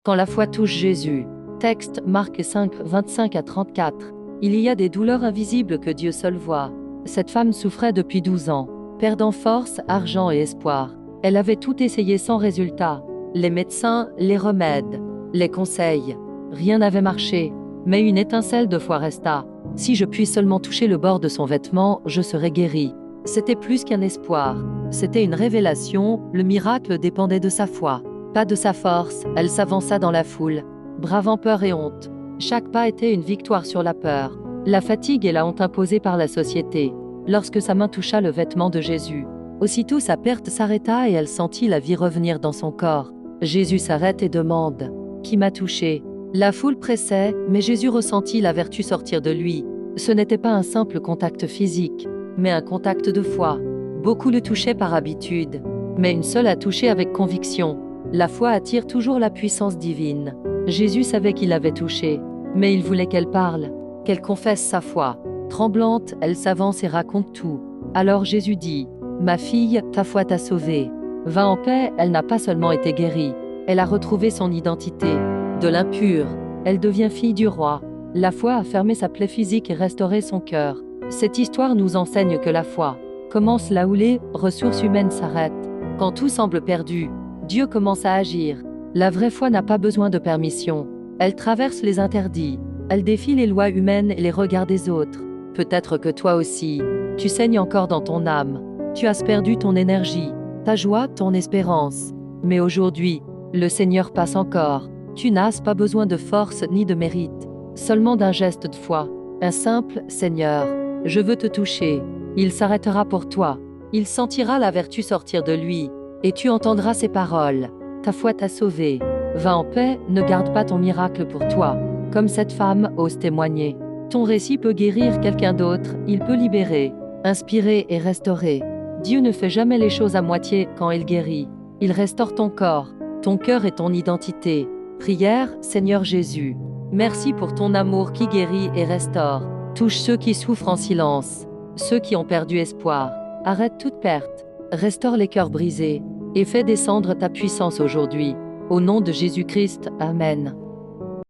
quand la foi touche Jésus. Texte Marc 5, 25 à 34. Il y a des douleurs invisibles que Dieu seul voit. Cette femme souffrait depuis 12 ans, perdant force, argent et espoir. Elle avait tout essayé sans résultat. Les médecins, les remèdes, les conseils. Rien n'avait marché, mais une étincelle de foi resta. Si je puis seulement toucher le bord de son vêtement, je serai guéri. C'était plus qu'un espoir. C'était une révélation, le miracle dépendait de sa foi. Pas de sa force, elle s'avança dans la foule, bravant peur et honte. Chaque pas était une victoire sur la peur, la fatigue et la honte imposées par la société. Lorsque sa main toucha le vêtement de Jésus, aussitôt sa perte s'arrêta et elle sentit la vie revenir dans son corps. Jésus s'arrête et demande « Qui m'a touché ?» La foule pressait, mais Jésus ressentit la vertu sortir de lui. Ce n'était pas un simple contact physique, mais un contact de foi. Beaucoup le touchaient par habitude, mais une seule a touché avec conviction. La foi attire toujours la puissance divine. Jésus savait qu'il avait touché, mais il voulait qu'elle parle, qu'elle confesse sa foi. Tremblante, elle s'avance et raconte tout. Alors Jésus dit « Ma fille, ta foi t'a sauvée. Va en paix », elle n'a pas seulement été guérie, elle a retrouvé son identité. De l'impure, elle devient fille du roi. La foi a fermé sa plaie physique et restauré son cœur. Cette histoire nous enseigne que la foi commence là où les ressources humaines s'arrêtent. Quand tout semble perdu, Dieu commence à agir. La vraie foi n'a pas besoin de permission. Elle traverse les interdits. Elle défie les lois humaines et les regards des autres. Peut-être que toi aussi, tu saignes encore dans ton âme. Tu as perdu ton énergie, ta joie, ton espérance. Mais aujourd'hui, le Seigneur passe encore. Tu n'as pas besoin de force ni de mérite, seulement d'un geste de foi. Un simple « Seigneur, je veux te toucher ». Il s'arrêtera pour toi. Il sentira la vertu sortir de lui. Et tu entendras ses paroles. Ta foi t'a sauvé. Va en paix, ne garde pas ton miracle pour toi. Comme cette femme ose témoigner. Ton récit peut guérir quelqu'un d'autre, il peut libérer, inspirer et restaurer. Dieu ne fait jamais les choses à moitié quand il guérit. Il restaure ton corps, ton cœur et ton identité. Prière, Seigneur Jésus. Merci pour ton amour qui guérit et restaure. Touche ceux qui souffrent en silence, ceux qui ont perdu espoir. Arrête toute perte, restaure les cœurs brisés et fais descendre ta puissance aujourd'hui. Au nom de Jésus-Christ, Amen.